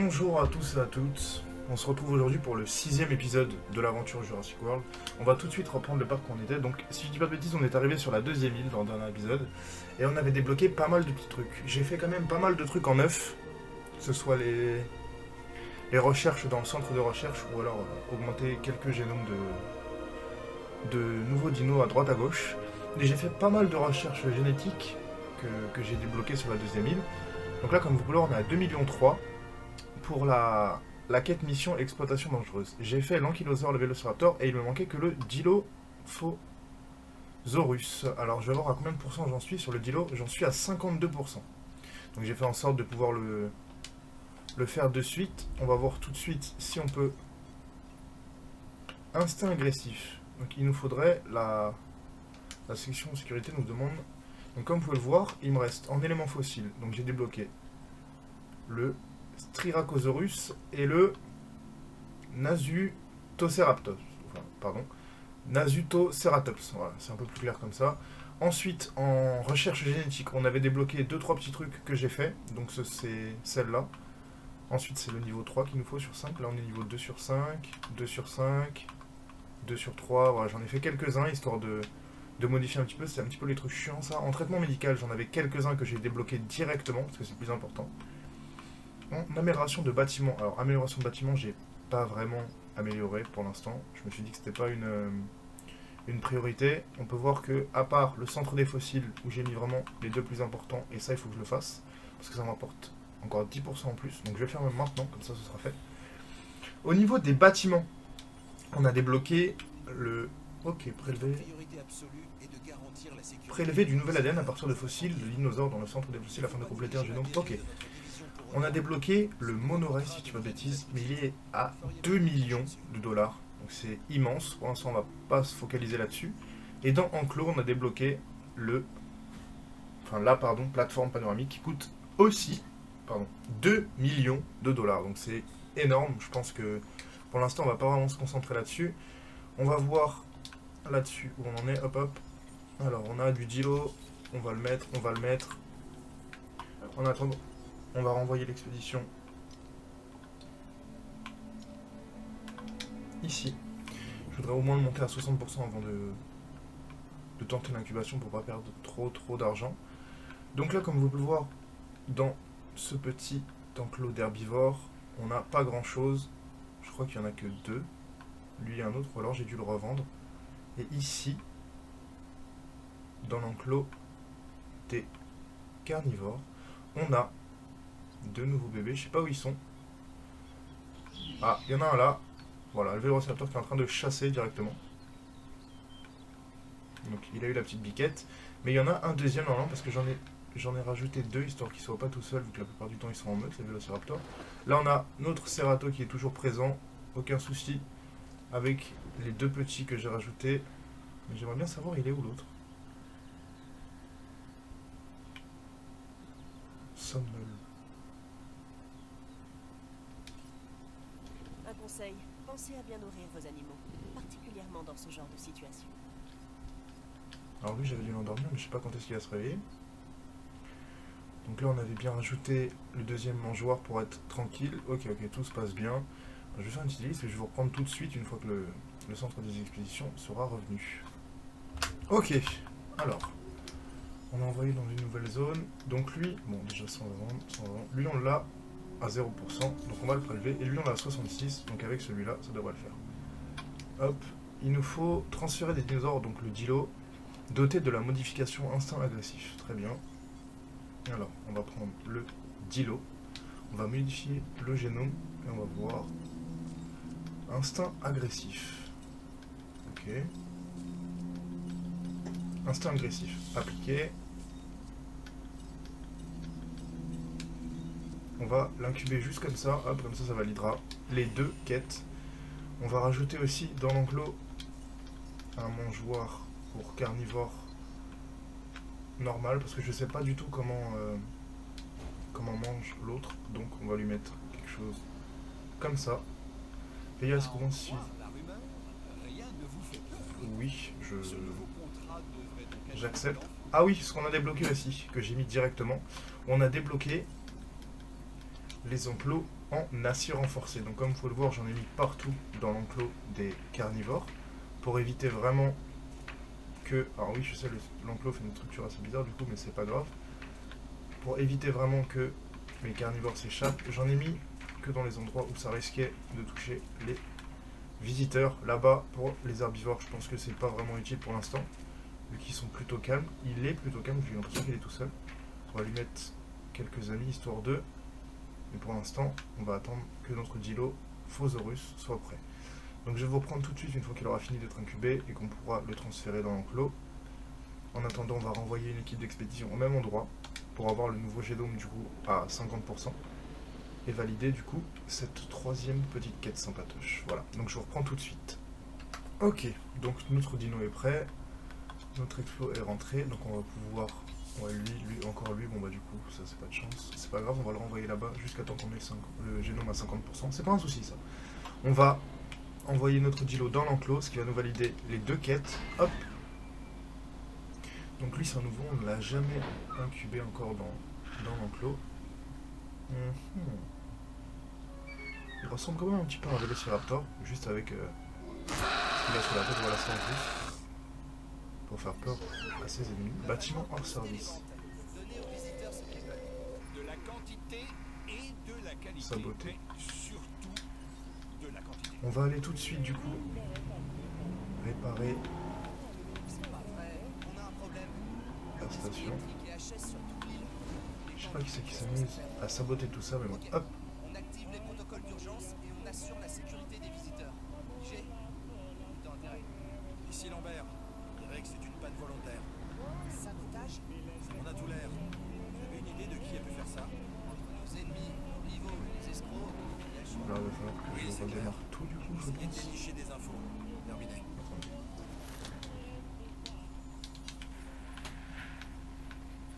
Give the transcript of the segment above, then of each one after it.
Bonjour à tous et à toutes, on se retrouve aujourd'hui pour le 6ème épisode de l'aventure Jurassic World. On va tout de suite reprendre le parc où on était, donc si je dis pas de bêtises on est arrivé sur la 2ème île dans le dernier épisode, et on avait débloqué pas mal de petits trucs. J'ai fait quand même pas mal de trucs en neuf, que ce soit les recherches dans le centre de recherche, ou alors augmenter quelques génomes de nouveaux dinos à droite à gauche. Et j'ai fait pas mal de recherches génétiques que j'ai débloquées sur la 2ème île. Donc là comme vous pouvez voir on est à 2,3 millions pour la quête mission exploitation dangereuse. J'ai fait l'ankylosaure, le vélociraptor, et il me manquait que le dilophosaurus. Alors je vais voir à combien de pourcents j'en suis sur le dilo, j'en suis à 52%. Donc j'ai fait en sorte de pouvoir le faire de suite. On va voir tout de suite si on peut... Instinct agressif. Donc il nous faudrait la section sécurité nous demande... Donc comme vous pouvez le voir, il me reste en éléments fossiles. Donc j'ai débloqué le Styracosaurus et le Nasutoceratops. Enfin, pardon. Nasutoceratops. Voilà, c'est un peu plus clair comme ça. Ensuite, en recherche génétique, on avait débloqué 2-3 petits trucs que j'ai fait. Donc c'est celle-là. Ensuite, c'est le niveau 3 qu'il nous faut sur 5. Là, on est niveau 2 sur 5, 2 sur 5, 2 sur 3. Voilà, j'en ai fait quelques-uns, histoire de modifier un petit peu. C'est un petit peu les trucs chiants, ça. En traitement médical, j'en avais quelques-uns que j'ai débloqués directement, parce que c'est le plus important. En amélioration de bâtiment. Alors, amélioration de bâtiment, j'ai pas vraiment amélioré pour l'instant. Je me suis dit que c'était pas une priorité. On peut voir que, à part le centre des fossiles, où j'ai mis vraiment les deux plus importants, et ça, il faut que je le fasse, parce que ça m'apporte encore 10% en plus. Donc, je vais le faire même maintenant, comme ça, ce sera fait. Au niveau des bâtiments, on a débloqué le... Ok, prélever du nouvel ADN à partir de fossiles de dinosaures dans le centre des fossiles afin de compléter un génome. Ok. On a débloqué le monorail, si tu veux pas de bêtises, mais il est à 2 millions de dollars. Donc c'est immense. Pour l'instant, on va pas se focaliser là-dessus. Et dans Enclos, on a débloqué la plateforme panoramique qui coûte aussi 2 millions de dollars. Donc c'est énorme. Je pense que pour l'instant, on va pas vraiment se concentrer là-dessus. On va voir là-dessus où on en est. Hop hop. Alors, on a du dilo. On va le mettre. En attendant, on va renvoyer l'expédition ici. Je voudrais au moins le monter à 60% avant de tenter l'incubation pour pas perdre trop d'argent. Donc là, comme vous pouvez le voir, dans ce petit enclos d'herbivores, on n'a pas grand chose. Je crois qu'il n'y en a que 2. Lui et un autre, ou alors j'ai dû le revendre. Et ici, dans l'enclos des carnivores, on a 2 nouveaux bébés, je sais pas où ils sont. Ah, il y en a un là. Voilà, le vélociraptor qui est en train de chasser directement. Donc il a eu la petite biquette. Mais il y en a un deuxième normalement parce que j'en ai rajouté 2 histoire qu'ils ne soient pas tout seuls vu que la plupart du temps ils sont en meute, les vélociraptors. Là on a notre Cerato qui est toujours présent, aucun souci avec les 2 petits que j'ai rajoutés. Mais j'aimerais bien savoir il est où l'autre. Somnol. Un conseil, pensez à bien nourrir vos animaux, particulièrement dans ce genre de situation. Alors lui j'avais dû l'endormir mais je sais pas quand est-ce qu'il va se réveiller. Donc là on avait bien rajouté le deuxième mangeoire pour être tranquille. Ok, tout se passe bien. Je vais faire une petite liste et je vais vous reprendre tout de suite une fois que le centre des expéditions sera revenu. Ok, alors on a envoyé dans une nouvelle zone. Donc lui, bon déjà 120, lui on l'a à 0%, donc on va le prélever. Et lui on l'a à 66, donc avec celui-là ça devrait le faire. Hop, il nous faut transférer des dinosaures, donc le dilo, doté de la modification instinct agressif. Très bien. Alors, on va prendre le dilo, on va modifier le génome et on va voir instinct agressif. Ok. Instinct agressif, appliqué. On va l'incuber juste comme ça, hop, comme ça validera les 2 quêtes. On va rajouter aussi dans l'enclos un mangeoire pour carnivore normal, parce que je sais pas du tout comment mange l'autre, donc on va lui mettre quelque chose comme ça. Veillez à ce qu'on suive. Oui, j'accepte. Ah oui, ce qu'on a débloqué aussi, que j'ai mis directement. On a débloqué les enclos en acier renforcé. Donc comme vous pouvez le voir, j'en ai mis partout dans l'enclos des carnivores pour éviter vraiment que... Alors oui, je sais, l'enclos fait une structure assez bizarre du coup, mais c'est pas grave. Pour éviter vraiment que les carnivores s'échappent, j'en ai mis que dans les endroits où ça risquait de toucher les visiteurs. Là-bas, pour les herbivores, je pense que c'est pas vraiment utile pour l'instant, vu qu'ils sont plutôt calmes. Il est plutôt calme, j'ai l'impression qu'il est tout seul. On va lui mettre quelques amis, histoire d'eux. Mais pour l'instant, on va attendre que notre Dilo Phosaurus soit prêt. Donc je vais vous reprendre tout de suite une fois qu'il aura fini d'être incubé et qu'on pourra le transférer dans l'enclos. En attendant, on va renvoyer une équipe d'expédition au même endroit pour avoir le nouveau génome du coup à 50% et valider du coup cette troisième petite quête sympatoche. Voilà, donc je vous reprends tout de suite. Ok, donc notre dino est prêt, notre explo est rentré, donc on va pouvoir... Ouais, encore lui, bon bah du coup, ça c'est pas de chance. C'est pas grave, on va le renvoyer là-bas jusqu'à temps qu'on ait le génome à 50%. C'est pas un souci ça. On va envoyer notre Dilo dans l'enclos, ce qui va nous valider les deux quêtes. Hop. Donc lui c'est un nouveau, on ne l'a jamais incubé encore dans l'enclos. Il ressemble quand même un petit peu à un Vélociraptor, juste avec ce qu'il a sur la tête, voilà ça en plus. Pour faire peur à ses ennemis. Bâtiment hors service. Saboté. On va aller tout de suite du coup réparer la station. Je sais pas qui c'est qui s'amuse à saboter tout ça, mais bon, hop. On active les protocoles d'urgence et on assure la sécurité des visiteurs. J'ai tout intérêt. Ici Lambert, je dirais que c'est une panne volontaire. Sabotage? On a tout l'air. Vous avez une idée de qui a pu faire ça? Entre nos ennemis, nos rivaux et les escrocs, il y a le choix. Là, il va falloir que je redémarre tout du coup, je Essayez de pense. dénicher des infos. Terminé.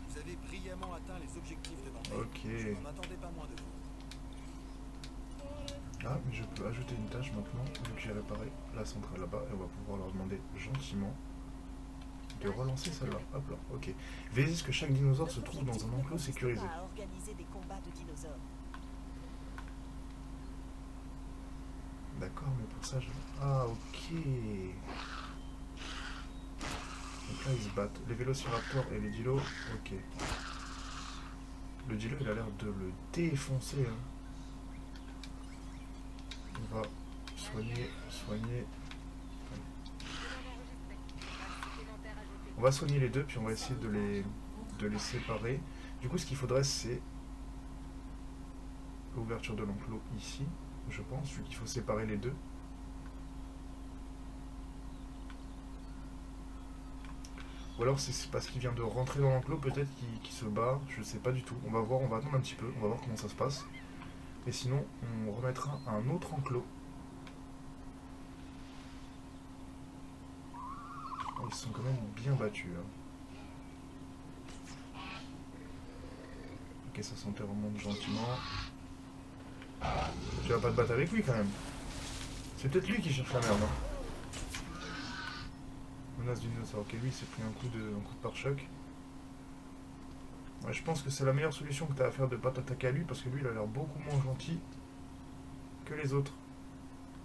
Vous avez brillamment atteint les objectifs demandés. Ok. Je n'en attendais pas moins de vous. Ah, mais je peux ajouter une tâche maintenant, vu que j'ai réparé la centrale là-bas, et on va pouvoir leur demander gentiment de relancer celle-là. Hop là, ok. Veillez à ce que chaque dinosaure se trouve dans un enclos sécurisé. À organiser des combats de dinosaures. D'accord, mais pour ça, je... Ah, ok. Donc là, ils se battent. Les Vélociraptors et les Dilos, ok. Le Dilo, il a l'air de le défoncer. Hein. On va soigner. On va soigner les deux, puis on va essayer de les séparer. Du coup, ce qu'il faudrait, c'est l'ouverture de l'enclos ici, je pense, vu qu'il faut séparer les deux. Ou alors c'est parce qu'il vient de rentrer dans l'enclos, peut-être qu'il se barre, je sais pas du tout. On va voir, on va attendre un petit peu, on va voir comment ça se passe. Et sinon, on remettra un autre enclos. Ils se sont quand même bien battus. Hein. Ok, ça sentait remonte gentiment. Tu vas pas te battre avec lui quand même. C'est peut-être lui qui cherche la merde. Hein. Menace du dinosaure. Ok, lui il s'est pris un coup de pare-choc. Ouais, je pense que c'est la meilleure solution que tu as à faire de pas t'attaquer à lui parce que lui il a l'air beaucoup moins gentil que les autres.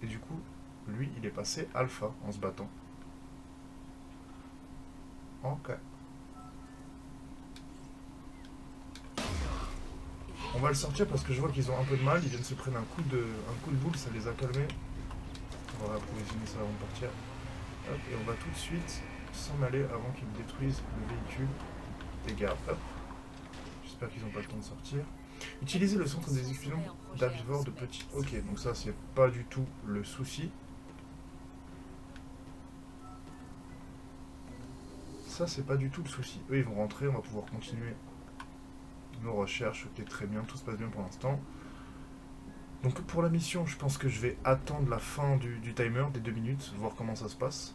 Et du coup, lui il est passé alpha en se battant. Ok. On va le sortir parce que je vois qu'ils ont un peu de mal. Ils viennent se prendre un coup de boule, ça les a calmés. On va approvisionner ça avant de partir. Hop, et on va tout de suite s'en aller avant qu'ils détruisent le véhicule des gardes. Hop. J'espère qu'ils n'ont pas le temps de sortir. Utiliser le centre des explosions d'herbivores de petits. Ok, donc ça c'est pas du tout le souci. Ça c'est pas du tout le souci. Eux ils vont rentrer, on va pouvoir continuer nos recherches. Ok, très bien, tout se passe bien pour l'instant. Donc pour la mission, je pense que je vais attendre la fin du timer, des 2 minutes, voir comment ça se passe.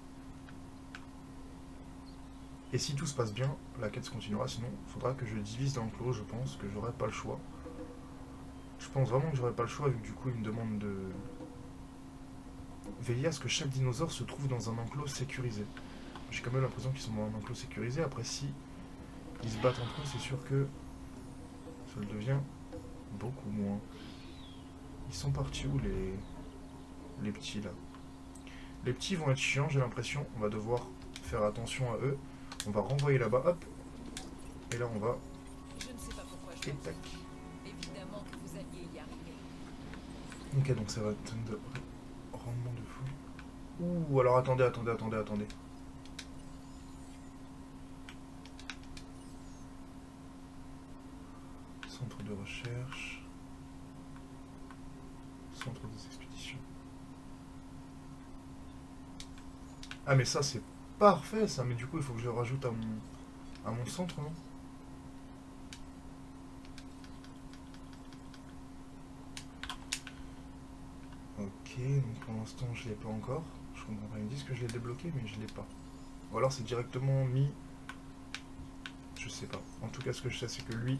Et si tout se passe bien, la quête se continuera, sinon il faudra que je divise l'enclos, je pense que j'aurai pas le choix. Je pense vraiment que j'aurai pas le choix, vu que du coup il me demande de veiller à ce que chaque dinosaure se trouve dans un enclos sécurisé. J'ai quand même l'impression qu'ils sont dans un enclos sécurisé, après si ils se battent entre eux, c'est sûr que ça le devient beaucoup moins. Ils sont partis où les petits là? Les petits vont être chiants, j'ai l'impression. On va devoir faire attention à eux. On va renvoyer là-bas, hop. Et là on va... Je ne sais pas pourquoi je Et l'ai tac. fait. Évidemment que vous alliez y arriver. Ok, donc ça va être de rendement de fou. Ouh, alors attendez. Centre de recherche. Centre des expéditions. Ah mais ça c'est parfait ça, mais du coup il faut que je le rajoute à mon centre, non? Ok, donc pour l'instant je l'ai pas encore. Je comprends pas, ils me disent que je l'ai débloqué mais je l'ai pas. Ou alors c'est directement mis... Je sais pas. En tout cas ce que je sais c'est que lui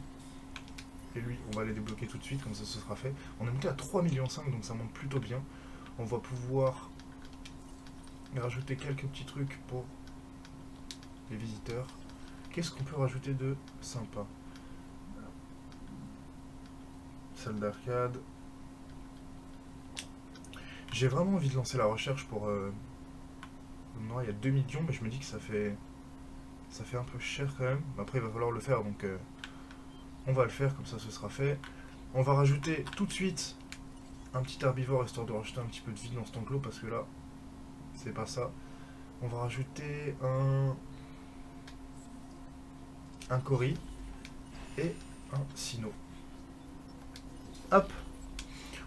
et lui on va les débloquer tout de suite, comme ça ce sera fait. On est monté à 3,5 millions donc ça monte plutôt bien. On va pouvoir rajouter quelques petits trucs pour les visiteurs. Qu'est-ce qu'on peut rajouter de sympa? Salle d'arcade. J'ai vraiment envie de lancer la recherche pour... Non, il y a 2 millions, mais je me dis que ça fait un peu cher quand même. Après, il va falloir le faire, donc on va le faire, comme ça ce sera fait. On va rajouter tout de suite un petit herbivore, histoire de rajouter un petit peu de vie dans cet enclos, parce que là, c'est pas ça. On va rajouter un cori et un sino. Hop,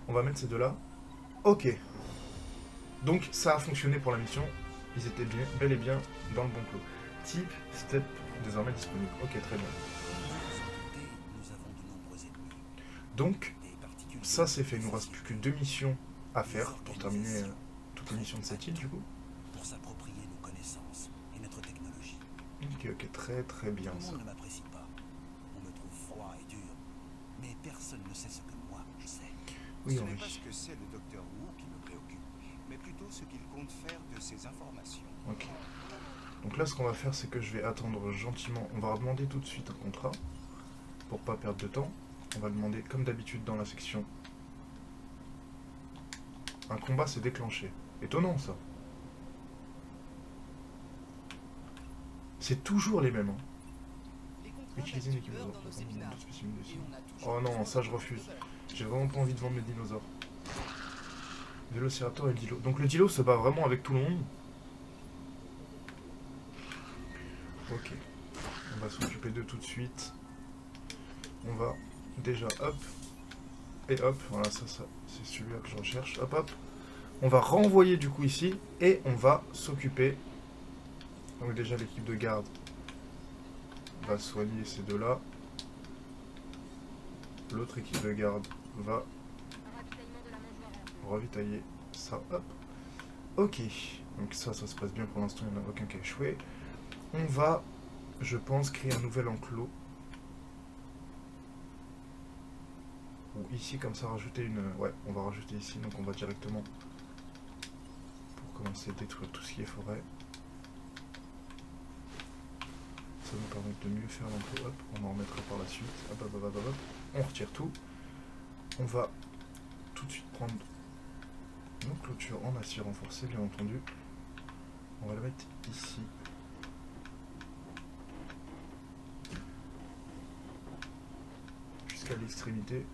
on va mettre ces deux-là. Ok. Donc ça a fonctionné pour la mission. Ils étaient bien, bel et bien dans le bon clos. Type, step, désormais disponible. Ok, très bien. Donc, ça c'est fait. Il nous reste plus que 2 missions à faire pour terminer toutes les missions de cette île du coup. Pour s'approprier nos connaissances et notre technologie. Ok, très bien Tout le ça. monde ne m'apprécie pas. On me trouve froid et dur. Mais personne ne sait ce que moi je sais. Oui, Ce n'est Henri. pas ce que c'est le docteur Wu qui me préoccupe, mais plutôt ce qu'il compte faire de ces informations. Ok. Donc là, ce qu'on va faire, c'est que je vais attendre gentiment. On va demander tout de suite un contrat pour pas perdre de temps. On va demander, comme d'habitude, dans la section. Un combat s'est déclenché. Étonnant ça. C'est toujours les mêmes. Hein. Utiliser une équipe de spécimens de cible. Oh non, ça je refuse. J'ai vraiment pas envie de vendre mes dinosaures. Vélociraptor et le Dilo. Donc le Dilo se bat vraiment avec tout le monde. Ok. On va s'occuper d'eux tout de suite. On va déjà hop. Et hop. Voilà, ça c'est celui-là que je recherche. Hop hop. On va renvoyer du coup ici. Et on va s'occuper. Donc déjà l'équipe de garde va soigner ces deux-là. L'autre équipe de garde va ravitailler ça. Hop. Ok. Donc ça se passe bien pour l'instant. Il n'y en a aucun qui a échoué. On va, je pense, créer un nouvel enclos. Ou ici, comme ça, rajouter une... Ouais, on va rajouter ici. Donc on va directement, pour commencer, détruire tout ce qui est forêt. Ça nous permet de mieux faire l'enclos. Hop, on en remettra par la suite. Hop, hop, hop, hop, hop. On retire tout. On va tout de suite prendre nos clôtures en acier renforcé, bien entendu. On va la mettre ici. Jusqu'à l'extrémité.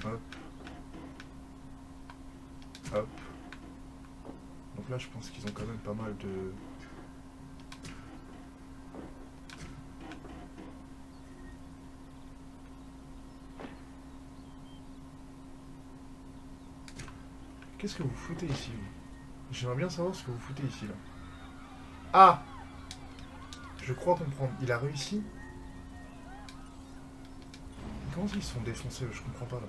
Hop. Hop. Donc là, je pense qu'ils ont quand même pas mal de... Qu'est-ce que vous foutez ici, vous? J'aimerais bien savoir ce que vous foutez ici, là. Ah! Je crois comprendre. Il a réussi? Comment ils se sont défoncés? Je comprends pas, là.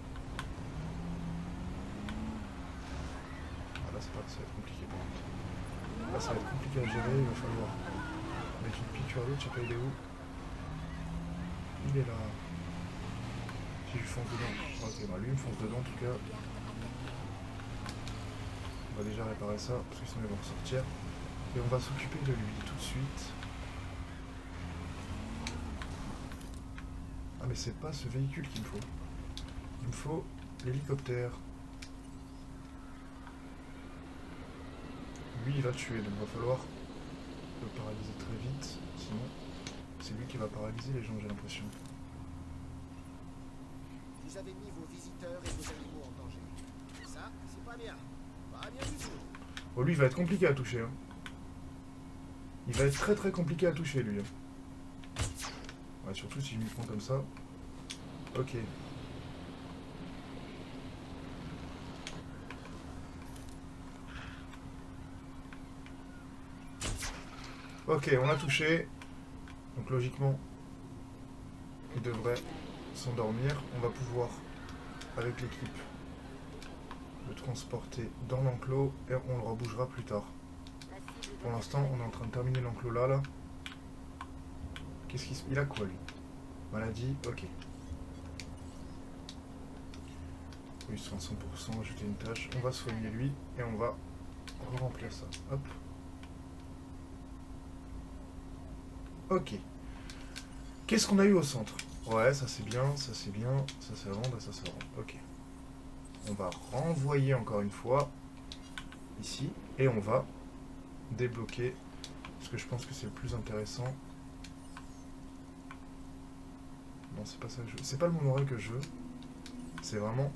Ah, là, ça va être compliqué, par contre. Là, ça va être compliqué à gérer. Il va falloir mettre une piqûre à l'autre. Je sais pas, il est où? Il est là. Si je lui fonce dedans. Ok, bah lui, il me fonce dedans, en tout cas. On va déjà réparer ça, parce que sinon ils vont ressortir. Et on va s'occuper de lui tout de suite. mais c'est pas ce véhicule qu'il me faut. Il me faut l'hélicoptère. Lui, il va tuer, donc il va falloir le paralyser très vite. Sinon, c'est lui qui va paralyser les gens, j'ai l'impression. Vous avez mis vos visiteurs et vos animaux en danger. Ça, c'est pas bien. Pas bien du tout. Oh, lui, il va être compliqué à toucher. Hein. Il va être très très compliqué à toucher, lui. Hein. Ouais, surtout si je m'y prends comme ça. Ok. Ok, on l'a touché. Donc logiquement, il devrait s'endormir. On va pouvoir, avec l'équipe, le transporter dans l'enclos et on le rebougera plus tard. Pour l'instant, on est en train de terminer l'enclos là. Qu'est-ce qu'il... Il a quoi, lui? Maladie, ok. Oui, ils sont à 100%, ajouter une tâche. On va soigner lui et on va remplir ça. Hop. Ok. Qu'est-ce qu'on a eu au centre? Ouais, ça c'est bien, ça c'est bien, ça c'est à vendre et ça c'est à vendre. Ok. On va renvoyer encore une fois ici et on va débloquer parce que je pense que c'est le plus intéressant. Non, c'est pas ça que je veux. C'est pas le monorail que je veux. C'est vraiment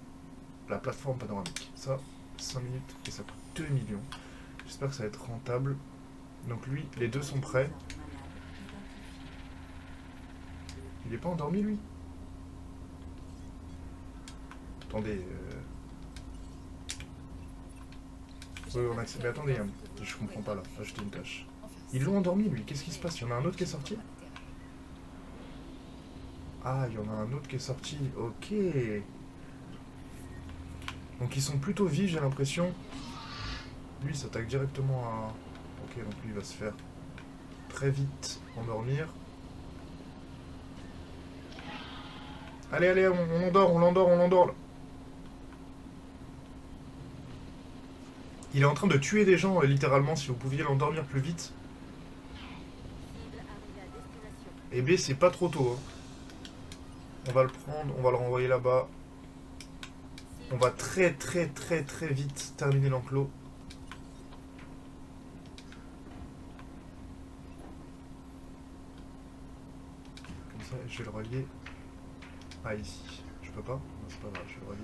la plateforme panoramique. Ça, 5 minutes et ça coûte 2 millions. J'espère que ça va être rentable. Donc lui, les deux sont prêts. Il est pas endormi, lui? Attendez. Oui, on accepte. Mais attendez, hein. Je comprends pas là. Ajouter une tâche. Ils l'ont endormi, lui. Qu'est-ce qui se passe? Il y en a un autre qui est sorti? Ah, il y en a un autre qui est sorti. Ok. Donc ils sont plutôt vifs, j'ai l'impression. Lui, il s'attaque directement à... Ok, donc lui, il va se faire très vite endormir. Allez, allez, on l'endort, on l'endort, on l'endort, là. Il est en train de tuer des gens, littéralement, si vous pouviez l'endormir plus vite. Et B, c'est pas trop tôt. Hein. On va le prendre, on va le renvoyer là-bas. On va très très très très vite terminer l'enclos. Comme ça, je vais le relier à ici. Je peux pas? Non, c'est pas grave, je vais le relier.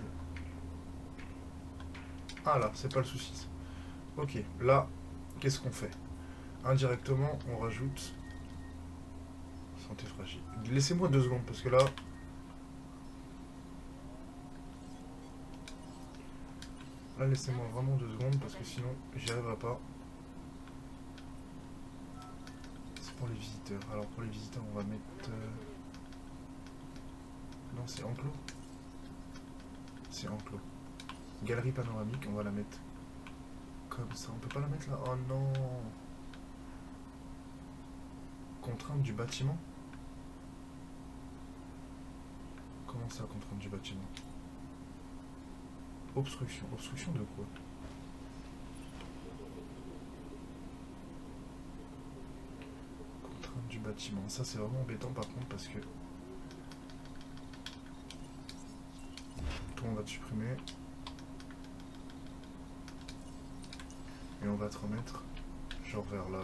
Ah là, c'est pas le souci. Ok, là, qu'est-ce qu'on fait? Indirectement, on rajoute... Santé fragile. Laissez-moi 2 secondes, parce que là... Là, laissez-moi vraiment 2 secondes, parce que sinon, j'y arriverai pas. C'est pour les visiteurs. Alors, pour les visiteurs, on va mettre... Non, c'est enclos. C'est enclos. Galerie panoramique, on va la mettre comme ça. On peut pas la mettre là? Oh non! Contrainte du bâtiment? Comment ça, contrainte du bâtiment? Obstruction. Obstruction de quoi? Contrainte du bâtiment. Ça, c'est vraiment embêtant par contre parce que... Toi, on va te supprimer. Et on va te remettre genre vers là.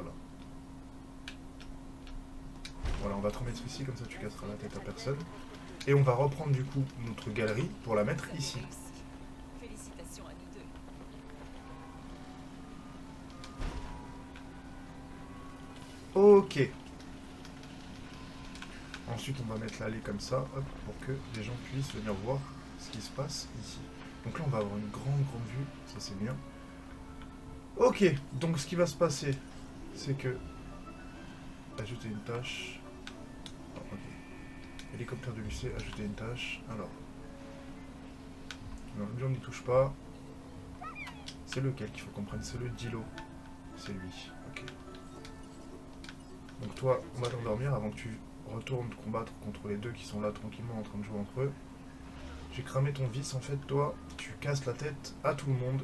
Voilà, on va te remettre ici, comme ça tu casseras la tête à personne. Et on va reprendre du coup notre galerie pour la mettre ici. Félicitations à nous deux. Ok. Ensuite, on va mettre l'allée comme ça, hop, pour que les gens puissent venir voir ce qui se passe ici. Donc là, on va avoir une grande vue, ça c'est bien. Ok, donc ce qui va se passer, c'est que... Ajouter une tâche. Oh, ok. Hélicoptère de lycée, ajouter une tâche. Alors. Non, lui on n'y touche pas. C'est lequel qu'il faut qu'on prenne? C'est le Dilo. C'est lui, ok. Donc toi, on va t'endormir avant que tu retournes combattre contre les deux qui sont là tranquillement en train de jouer entre eux. J'ai cramé ton vis en fait, toi, tu casses la tête à tout le monde.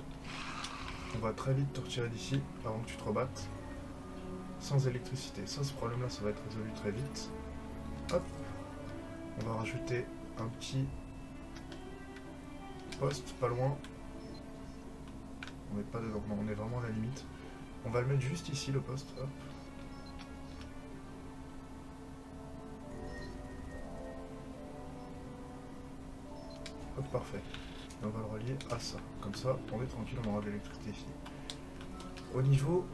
On va très vite te retirer d'ici avant que tu te rebattes. Sans électricité. Ça, ce problème-là, ça va être résolu très vite. Hop. On va rajouter un petit poste pas loin. On n'est pas dedans, non, on est vraiment à la limite. On va le mettre juste ici, le poste. Hop. Hop, parfait. Et on va le relier à ça. Comme ça, on est tranquille, on aura de l'électricité ici. Au niveau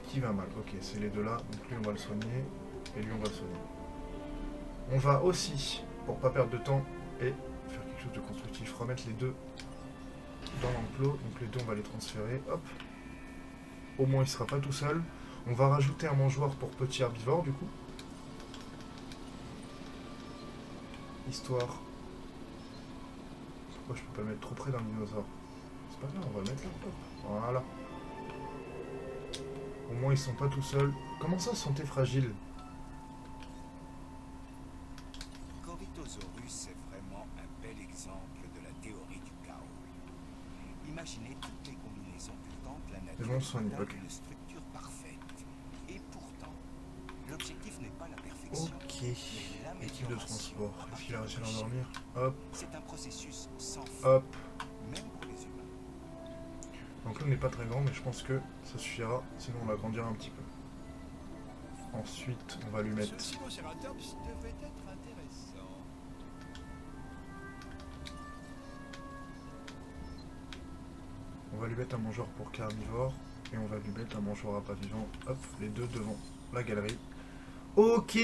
qui va mal. Ok, c'est les deux là. Donc lui, on va le soigner. Et lui, on va le soigner. On va aussi, pour pas perdre de temps et faire quelque chose de constructif, remettre les deux dans l'enclos. Donc les deux, on va les transférer. Hop. Au moins, il sera pas tout seul. On va rajouter un mangeoire pour petit herbivore, du coup. Histoire. Pourquoi je peux pas le mettre trop près d'un dinosaure? C'est pas grave, on va le mettre là. Hop. Voilà. Au moins, ils sont pas tout seuls. Comment ça, santé fragile? Corythosaurus est vraiment un bel exemple de la théorie du chaos. Imaginez toutes les combinaisons du temps que la Ils vont nature soigner, donne ok. une structure parfaite. Et pourtant, l'objectif n'est pas la perfection. Ok. mais Équipe de l'amélioration transport. à Est-ce qu'il a réussi à partir de l'endormir? Hop, C'est un processus sans fin, hop. même pour les humains. Donc là, on n'est pas très grand, mais je pense que ça suffira. Sinon, on l'agrandira un petit peu. Ensuite, on va lui mettre... Ce Sinosceratops devait être intéressant. On va lui mettre un mangeoire pour carnivore. Et on va lui mettre un mangeoire à pas vivant. Hop, les deux devant la galerie. Ok.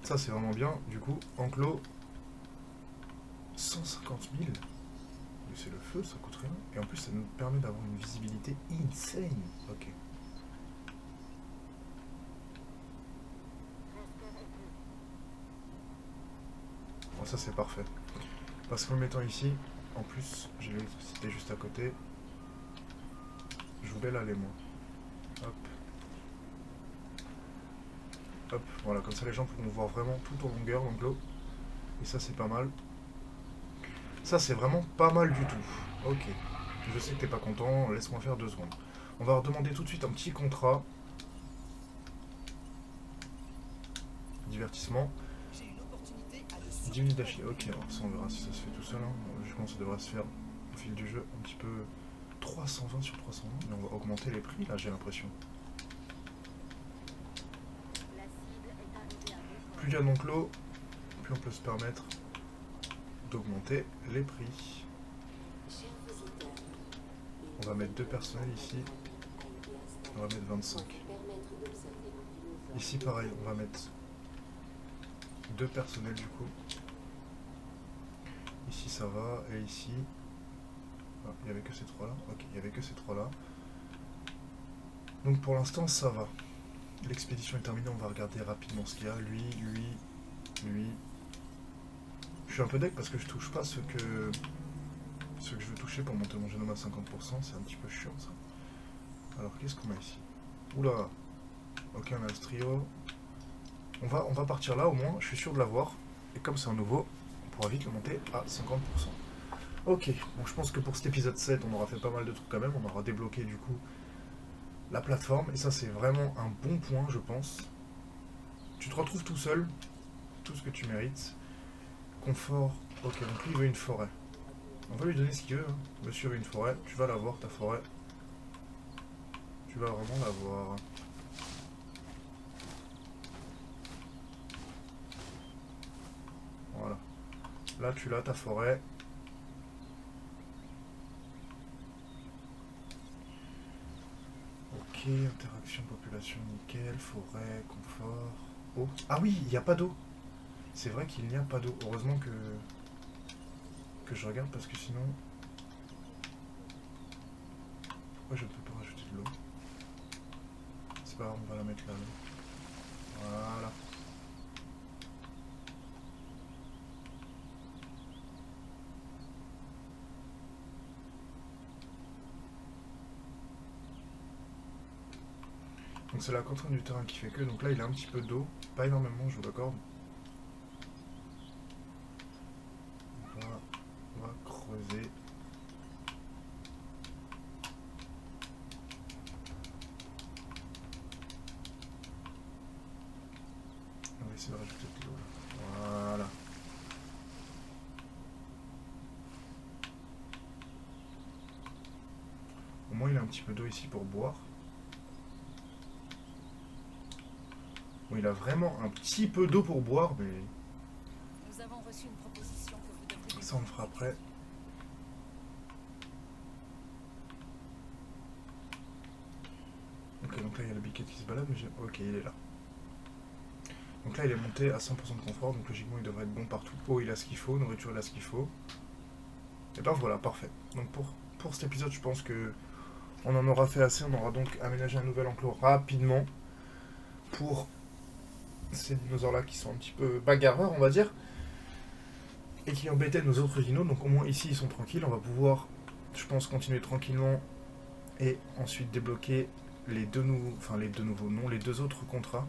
Ça, c'est vraiment bien. Du coup, enclos. 150 000. Mais c'est le feu, ça coûte rien. Et en plus, ça nous permet d'avoir une visibilité insane. Ok. Bon, ça, c'est parfait. Parce qu'en le mettant ici, en plus, j'ai l'électricité juste à côté. Je voulais l'aller, moi. Hop. Hop, voilà, comme ça les gens pourront voir vraiment tout en longueur l'enclos. Et ça, c'est pas mal. Ça, c'est vraiment pas mal du tout. Ok. Je sais que t'es pas content, laisse-moi faire 2 secondes. On va redemander tout de suite un petit contrat. Divertissement. J'ai une opportunité à le 10 minutes d'affilée. Ok, alors ça, on verra si ça se fait tout seul. Hein. Logiquement, ça devrait se faire au fil du jeu. Un petit peu 320 sur 320. Mais on va augmenter les prix, là, j'ai l'impression. Plus il y a d'enclos, plus on peut se permettre d'augmenter les prix. On va mettre 2 personnels ici. On va mettre 25. Ici pareil, on va mettre 2 personnels du coup. Ici ça va, et ici... Ah, il n'y avait que ces 3 là. Ok, il n'y avait que ces 3 là. Donc pour l'instant ça va. L'expédition est terminée, on va regarder rapidement ce qu'il y a. Lui. Je suis un peu deck parce que je touche pas ce que je veux toucher pour monter mon génome à 50%. C'est un petit peu chiant ça. Alors qu'est-ce qu'on a ici? Oula. Ok, on a le trio. On va partir là au moins, je suis sûr de l'avoir. Et comme c'est un nouveau, on pourra vite le monter à 50%. Ok, bon je pense que pour cet épisode 7, on aura fait pas mal de trucs quand même. On aura débloqué du coup la plateforme. Et ça c'est vraiment un bon point je pense. Tu te retrouves tout seul. Tout ce que tu mérites. Confort. Ok, donc lui il veut une forêt. On va lui donner ce qu'il veut. Hein. Monsieur veut une forêt. Tu vas l'avoir ta forêt. Tu vas vraiment l'avoir. Voilà. Là tu l'as ta forêt. Ok, interaction population nickel, forêt, confort, eau. Ah oui, il n'y a pas d'eau. C'est vrai qu'il n'y a pas d'eau. Heureusement que je regarde parce que sinon... Pourquoi je ne peux pas rajouter de l'eau? C'est pas grave, on va la mettre là. Voilà. Donc c'est la contrainte du terrain qui fait que, donc là il a un petit peu d'eau, pas énormément je vous l'accorde. On va creuser. un petit peu d'eau ici pour boire. Bon, il a vraiment un petit peu d'eau pour boire, mais Nous avons reçu une proposition que vous devriez... ça on le fera après. Ok, donc là il y a le biquet qui se balade, mais ok, il est là. Donc là il est monté à 100% de confort, donc logiquement il devrait être bon partout. Eau il a ce qu'il faut, nourriture il a ce qu'il faut. Et ben voilà, parfait. Donc pour cet épisode je pense que on en aura fait assez, on aura donc aménagé un nouvel enclos rapidement pour ces dinosaures là qui sont un petit peu bagarreurs on va dire, et qui embêtaient nos autres dinos, donc au moins ici ils sont tranquilles, on va pouvoir je pense continuer tranquillement et ensuite débloquer les deux autres contrats.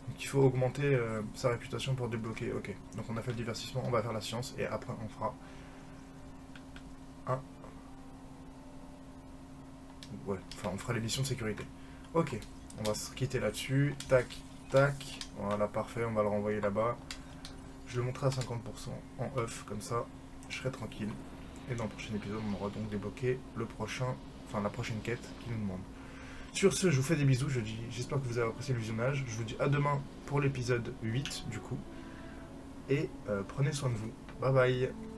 Donc il faut augmenter sa réputation pour débloquer. Ok, donc on a fait le divertissement, on va faire la science et après on fera on fera les missions de sécurité. Ok, on va se quitter là-dessus. Tac, tac. Voilà, parfait, on va le renvoyer là-bas. Je le montrerai à 50% en off, comme ça je serai tranquille. Et dans le prochain épisode, on aura donc débloqué la prochaine quête qui nous demande. Sur ce, je vous fais des bisous, j'espère que vous avez apprécié le visionnage. Je vous dis à demain pour l'épisode 8 du coup. Et prenez soin de vous. Bye bye.